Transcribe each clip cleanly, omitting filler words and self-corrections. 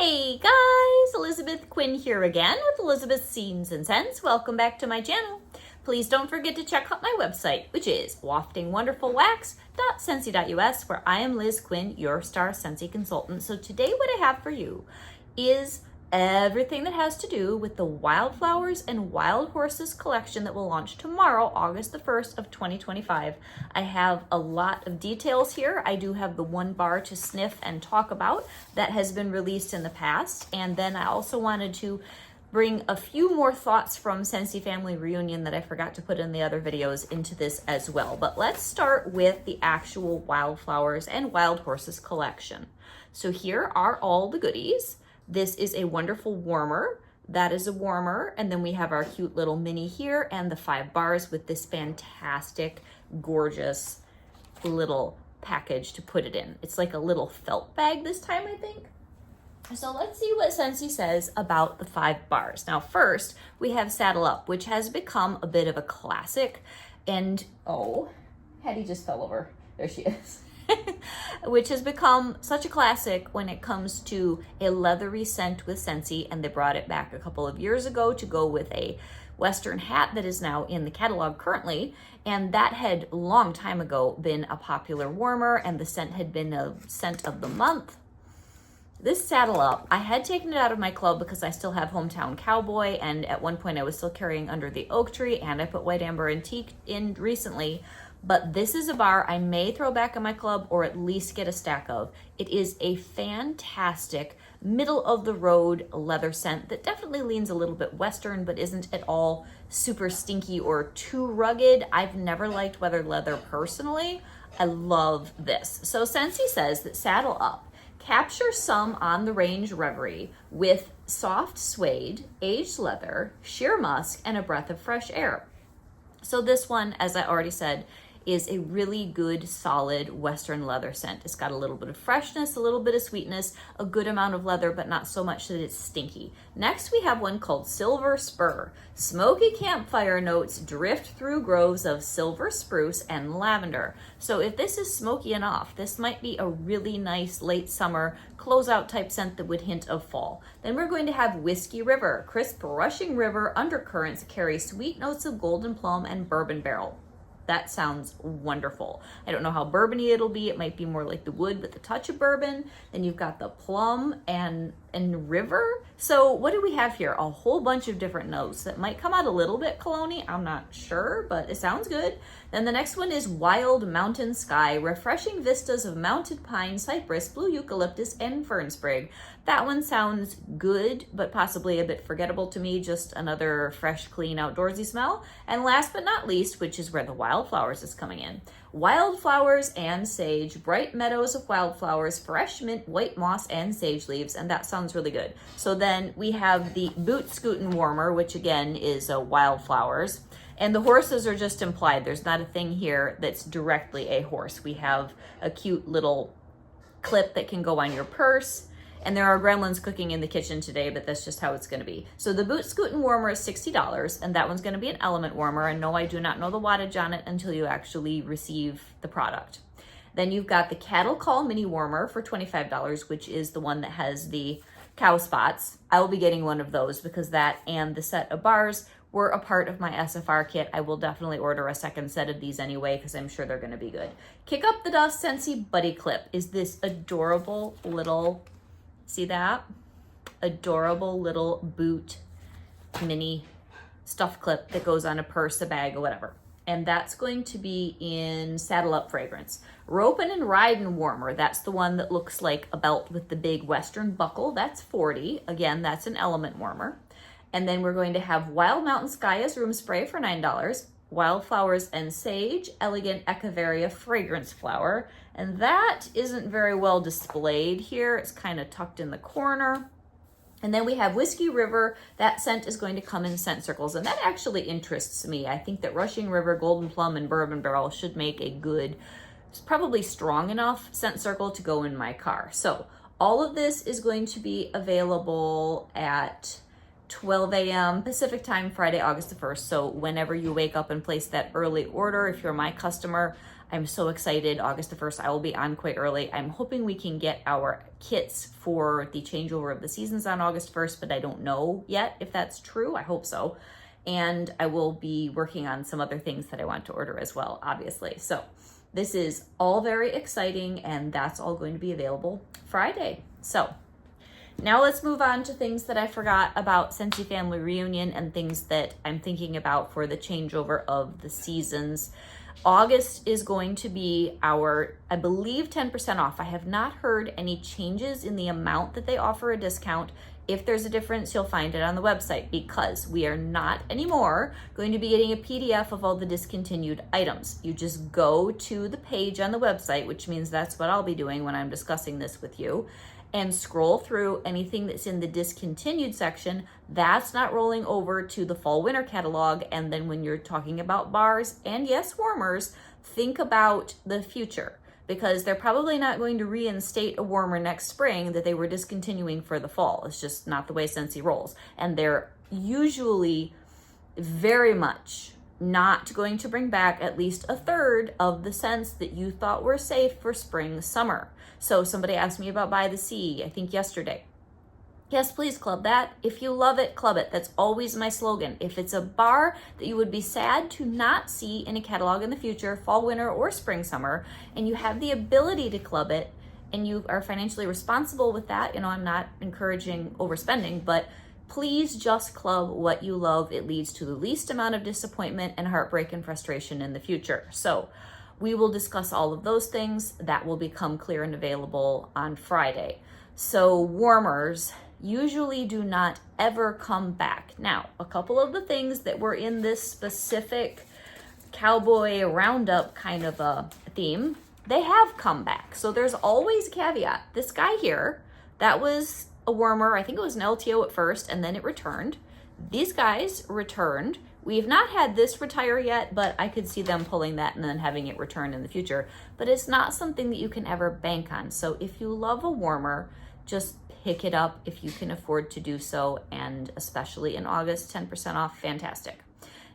Hey guys, Elizabeth Quinn here again with Elizabeth's Scenes and Scents. Welcome back to my channel. Please don't forget to check out my website, which is waftingwonderfulwax.censey.us, where I am Liz Quinn, your star Censey consultant. So today what I have for you is everything that has to do with the Wildflowers and Wild Horses collection that will launch tomorrow, August the 1st of 2025. I have a lot of details here. I do have the one bar to sniff and talk about that has been released in the past. And then I also wanted to bring a few more thoughts from Censey Family Reunion that I forgot to put in the other videos into this as well. But let's start with the actual Wildflowers and Wild Horses collection. So here are all the goodies. This is a wonderful warmer. That is a warmer. And then we have our cute little mini here and the 5 bars with this fantastic, gorgeous little package to put it in. It's like a little felt bag this time, I think. So let's see what Censey says about the 5 bars. Now, first, we have Saddle Up, which has become a bit of a classic. And, oh, Hattie just fell over. There she is. Which has become such a classic when it comes to a leathery scent with Censey, and they brought it back a couple of years ago to go with a Western hat that is now in the catalog currently, and that had long time ago been a popular warmer, and the scent had been a scent of the month. This Saddle Up, I had taken it out of my club because I still have Hometown Cowboy, and at one point I was still carrying Under the Oak Tree, and I put White Amber Antique in recently. But this is a bar I may throw back in my club or at least get a stack of. It is a fantastic middle-of-the-road leather scent that definitely leans a little bit Western, but isn't at all super stinky or too rugged. I've never liked weathered leather personally. I love this. So Censey says that Saddle Up, capture some on-the-range reverie with soft suede, aged leather, sheer musk, and a breath of fresh air. So this one, as I already said, is a really good, solid Western leather scent. It's got a little bit of freshness, a little bit of sweetness, a good amount of leather, but not so much that it's stinky. Next, we have one called Silver Spur. Smoky campfire notes drift through groves of silver spruce and lavender. So if this is smoky enough, this might be a really nice late summer closeout type scent that would hint of fall. Then we're going to have Whiskey River. Crisp rushing river undercurrents carry sweet notes of golden plum and bourbon barrel. That sounds wonderful. I don't know how bourbony it'll be. It might be more like the wood with a touch of bourbon. Then you've got the plum and river. So what do we have here? A whole bunch of different notes that might come out a little bit cologne-y. I'm not sure, but it sounds good. Then the next one is Wild Mountain Sky, refreshing vistas of mountain pine, cypress, blue eucalyptus, and fern sprig. That one sounds good, but possibly a bit forgettable to me. Just another fresh, clean, outdoorsy smell. And last but not least, which is where the Wildflowers is coming in. Wildflowers and sage, bright meadows of wildflowers, fresh mint, white moss, and sage leaves, and that sounds really good. So then we have the Boot Scootin' Warmer, which again is Wildflowers, and the horses are just implied. There's not a thing here that's directly a horse. We have a cute little clip that can go on your purse. And there are gremlins cooking in the kitchen today, but that's just how it's going to be. So the Boot Scootin' Warmer is $60, and that one's going to be an element warmer. And no, I do not know the wattage on it until you actually receive the product. Then you've got the Cattle Call Mini Warmer for $25, which is the one that has the cow spots. I will be getting one of those because that and the set of bars were a part of my SFR kit. I will definitely order a second set of these anyway because I'm sure they're going to be good. Kick Up the Dust Censey Buddy Clip is this adorable little... See that? Adorable little boot mini stuff clip that goes on a purse, a bag, or whatever. And that's going to be in Saddle Up fragrance. Ropin' and Ridin' Warmer. That's the one that looks like a belt with the big Western buckle. That's $40. Again, that's an element warmer. And then we're going to have Wild Mountain Sky as room spray for $9. Wildflowers and Sage, Elegant Echeveria Fragrance Flower. And that isn't very well displayed here. It's kind of tucked in the corner. And then we have Whiskey River. That scent is going to come in scent circles, and that actually interests me. I think that Rushing River, Golden Plum, and Bourbon Barrel should make a good, probably strong enough scent circle to go in my car. So all of this is going to be available at 12 a.m. Pacific time, Friday, August the 1st. So whenever you wake up and place that early order, if you're my customer, I'm so excited. August the 1st, I will be on quite early. I'm hoping we can get our kits for the changeover of the seasons on August 1st, but I don't know yet if that's true. I hope so. And I will be working on some other things that I want to order as well, obviously. So this is all very exciting, and that's all going to be available Friday. So now let's move on to things that I forgot about Censey Family Reunion and things that I'm thinking about for the changeover of the seasons. August is going to be our, I believe, 10% off. I have not heard any changes in the amount that they offer a discount. If there's a difference, you'll find it on the website, because we are not anymore going to be getting a PDF of all the discontinued items. You just go to the page on the website, which means that's what I'll be doing when I'm discussing this with you, and scroll through anything that's in the discontinued section. That's not rolling over to the fall winter catalog. And then when you're talking about bars and yes, warmers, think about the future, because they're probably not going to reinstate a warmer next spring that they were discontinuing for the fall. It's just not the way Censey rolls. And they're usually very much not going to bring back at least a third of the scents that you thought were safe for spring, summer. So somebody asked me about By the Sea, I think yesterday. Yes, please club that. If you love it, club it. That's always my slogan. If it's a bar that you would be sad to not see in a catalog in the future, fall, winter, or spring, summer, and you have the ability to club it, and you are financially responsible with that, I'm not encouraging overspending, but please just club what you love. It leads to the least amount of disappointment and heartbreak and frustration in the future. So we will discuss all of those things. That will become clear and available on Friday. So warmers usually do not ever come back. Now, a couple of the things that were in this specific cowboy roundup kind of a theme, they have come back. So there's always a caveat. This guy here, that was a warmer. I think it was an LTO at first, and then it returned. These guys returned. We've not had this retire yet, but I could see them pulling that and then having it return in the future. But it's not something that you can ever bank on. So if you love a warmer, just pick it up if you can afford to do so. And especially in August, 10% off, fantastic.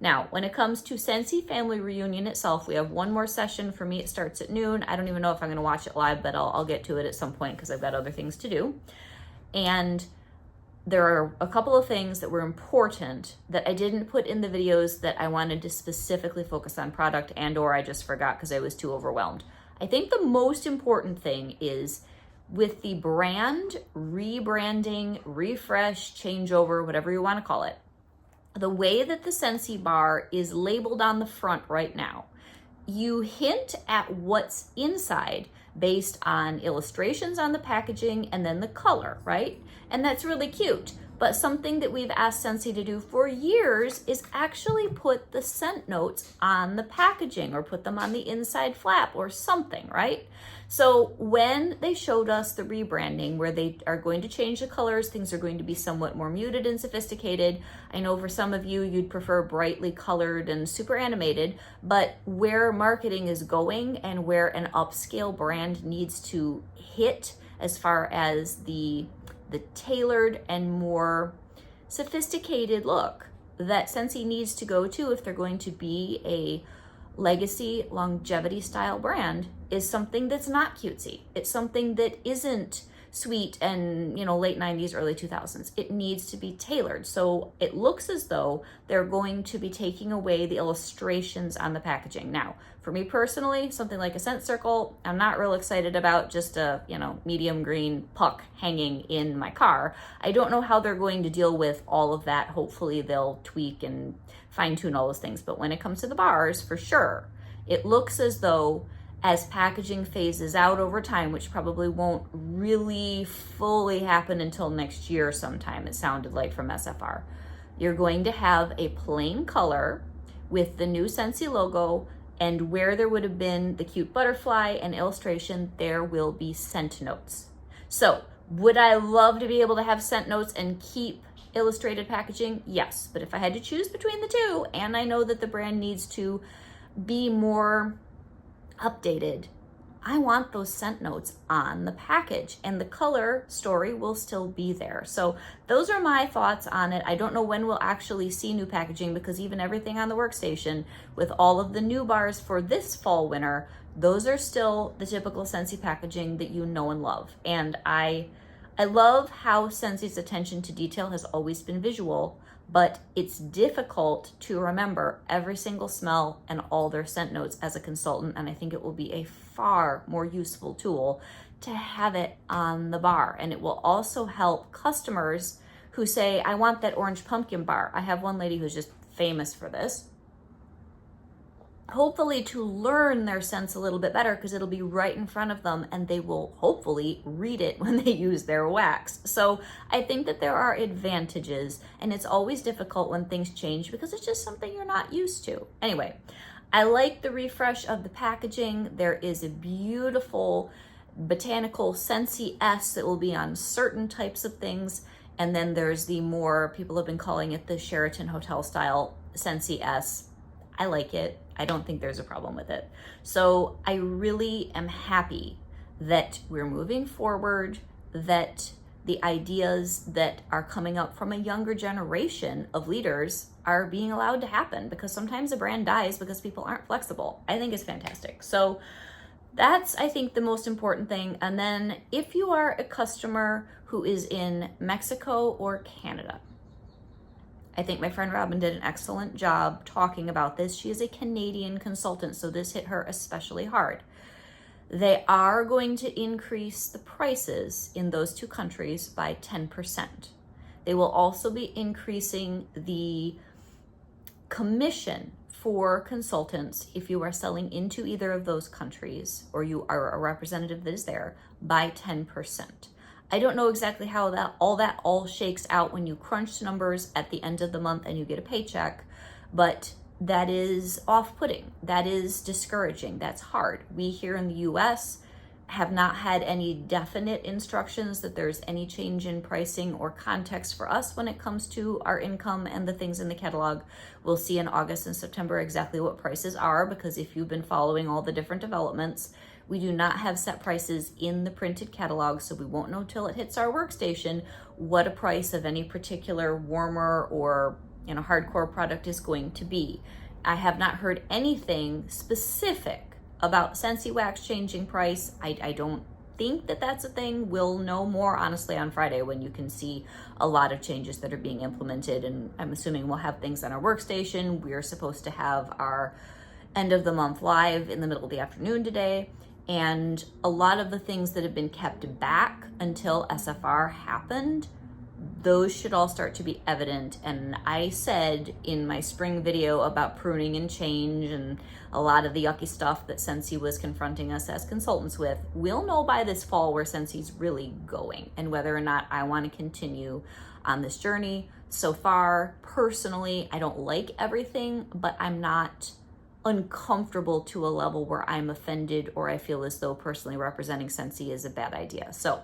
Now, when it comes to Censey Family Reunion itself, we have one more session. For me, it starts at noon. I don't even know if I'm going to watch it live, but I'll get to it at some point because I've got other things to do. And there are a couple of things that were important that I didn't put in the videos that I wanted to specifically focus on product, and or I just forgot because I was too overwhelmed. I think the most important thing is with the brand rebranding, refresh, changeover, whatever you want to call it, the way that the Censey bar is labeled on the front right now, you hint at what's inside based on illustrations on the packaging and then the color, right? And that's really cute. But something that we've asked Censey to do for years is actually put the scent notes on the packaging or put them on the inside flap or something, right? So when they showed us the rebranding where they are going to change the colors, things are going to be somewhat more muted and sophisticated. I know for some of you, you'd prefer brightly colored and super animated, but where marketing is going and where an upscale brand needs to hit as far as the tailored and more sophisticated look that Censey needs to go to if they're going to be a legacy longevity style brand is something that's not cutesy. It's something that isn't sweet and, late 90s, early 2000s. It needs to be tailored. So it looks as though they're going to be taking away the illustrations on the packaging. Now, for me personally, something like a scent circle, I'm not real excited about just a, medium green puck hanging in my car. I don't know how they're going to deal with all of that. Hopefully they'll tweak and fine tune all those things. But when it comes to the bars, for sure, it looks as though as packaging phases out over time, which probably won't really fully happen until next year sometime, it sounded like from SFR, you're going to have a plain color with the new Censey logo, and where there would have been the cute butterfly and illustration, there will be scent notes. So would I love to be able to have scent notes and keep illustrated packaging? Yes, but if I had to choose between the two, and I know that the brand needs to be more updated, I want those scent notes on the package, and the color story will still be there. So those are my thoughts on it. I don't know when we'll actually see new packaging, because even everything on the workstation with all of the new bars for this fall winter those are still the typical Censey packaging that you know and love. And I love how Censey's attention to detail has always been visual, but it's difficult to remember every single smell and all their scent notes as a consultant. And I think it will be a far more useful tool to have it on the bar. And it will also help customers who say, I want that orange pumpkin bar. I have one lady who's just famous for this. Hopefully to learn their scents a little bit better, because it'll be right in front of them and they will hopefully read it when they use their wax. So I think that there are advantages, and it's always difficult when things change because it's just something you're not used to. Anyway, I like the refresh of the packaging. There is a beautiful botanical Censey S that will be on certain types of things. And then there's the more, people have been calling it the Sheraton Hotel style Censey S. I like it. I don't think there's a problem with it. So I really am happy that we're moving forward, that the ideas that are coming up from a younger generation of leaders are being allowed to happen, because sometimes a brand dies because people aren't flexible. I think it's fantastic. So that's, I think, the most important thing. And then if you are a customer who is in Mexico or Canada, I think my friend Robin did an excellent job talking about this. She is a Canadian consultant, so this hit her especially hard. They are going to increase the prices in those two countries by 10%. They will also be increasing the commission for consultants if you are selling into either of those countries or you are a representative that is there by 10%. I don't know exactly how that all shakes out when you crunch numbers at the end of the month and you get a paycheck, but that is off-putting. That is discouraging. That's hard. We here in the US have not had any definite instructions that there's any change in pricing or context for us when it comes to our income and the things in the catalog. We'll see in August and September exactly what prices are, because if you've been following all the different developments, we do not have set prices in the printed catalog, so we won't know till it hits our workstation what a price of any particular warmer or hardcore product is going to be. I have not heard anything specific about Censey wax changing price. I don't think that that's a thing. We'll know more honestly on Friday, when you can see a lot of changes that are being implemented, and I'm assuming we'll have things on our workstation. We're supposed to have our end of the month live in the middle of the afternoon today. And a lot of the things that have been kept back until SFR happened, those should all start to be evident. And I said in my spring video about pruning and change and a lot of the yucky stuff that Censey was confronting us as consultants with, we'll know by this fall where Censey's really going and whether or not I want to continue on this journey. So far, personally, I don't like everything, but I'm not uncomfortable to a level where I'm offended or I feel as though personally representing Censey is a bad idea. So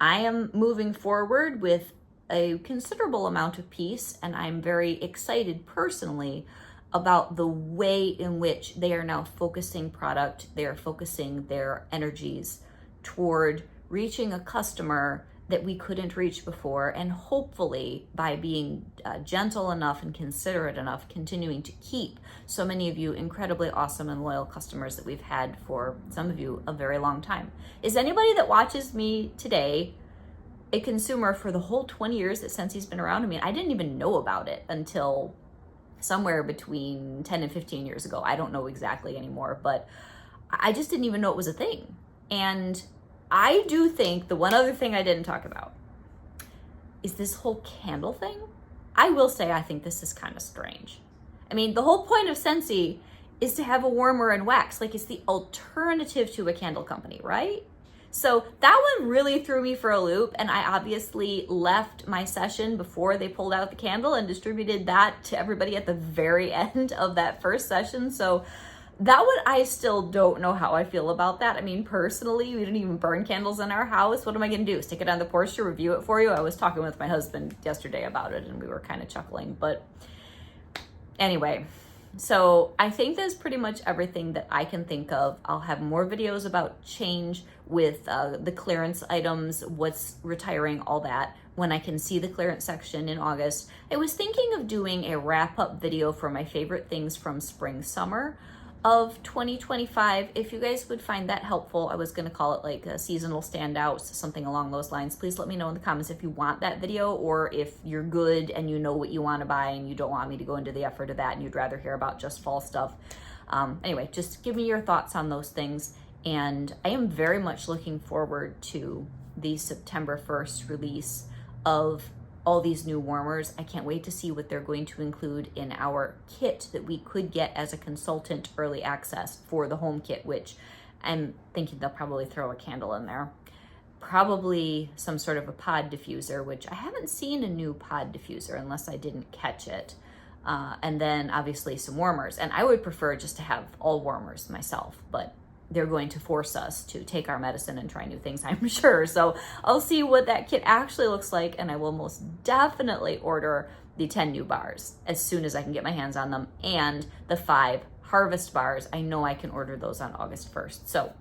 I am moving forward with a considerable amount of peace, and I'm very excited personally about the way in which they are now focusing product. They are focusing their energies toward reaching a customer that we couldn't reach before, and hopefully by being gentle enough and considerate enough, continuing to keep so many of you incredibly awesome and loyal customers that we've had for, some of you, a very long time. Is anybody that watches me today a consumer for the whole 20 years that Censey's been around? I mean, I didn't even know about it until somewhere between 10 and 15 years ago. I don't know exactly anymore, but I just didn't even know it was a thing. And I do think the one other thing I didn't talk about is this whole candle thing. I will say I think this is kind of strange. I mean, the whole point of Censey is to have a warmer and wax. Like, it's the alternative to a candle company, right? So that one really threw me for a loop, and I obviously left my session before they pulled out the candle and distributed that to everybody at the very end of that first session. So that one, I still don't know how I feel about that. I mean, personally, we didn't even burn candles in our house. What am I going to do? Stick it on the porch to review it for you? I was talking with my husband yesterday about it, and we were kind of chuckling. But anyway, so I think that's pretty much everything that I can think of. I'll have more videos about change with the clearance items, what's retiring, all that, when I can see the clearance section in August. I was thinking of doing a wrap-up video for my favorite things from spring, summer. of 2025. If you guys would find that helpful, I was going to call it like a seasonal standouts, something along those lines. Please let me know in the comments if you want that video, or if you're good and you know what you want to buy and you don't want me to go into the effort of that and you'd rather hear about just fall stuff. Anyway, just give me your thoughts on those things. And I am very much looking forward to the September 1st release of all these new warmers. I can't wait to see what they're going to include in our kit that we could get as a consultant early access for the home kit, which I'm thinking they'll probably throw a candle in there. Probably some sort of a pod diffuser, which I haven't seen a new pod diffuser unless I didn't catch it. And then obviously some warmers. And I would prefer just to have all warmers myself, but they're going to force us to take our medicine and try new things, I'm sure. So I'll see what that kit actually looks like, and I will most definitely order the 10 new bars as soon as I can get my hands on them, and the 5 harvest bars. I know I can order those on August 1st. So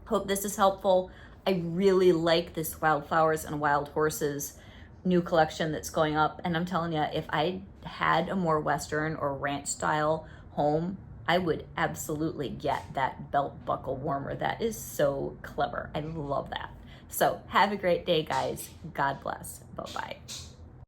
hope this is helpful. I really like this Wildflowers and Wild Horses new collection that's going up. And I'm telling you, if I had a more Western or ranch style home, I would absolutely get that belt buckle warmer. That is so clever. I love that. So have a great day, guys. God bless. Bye-bye.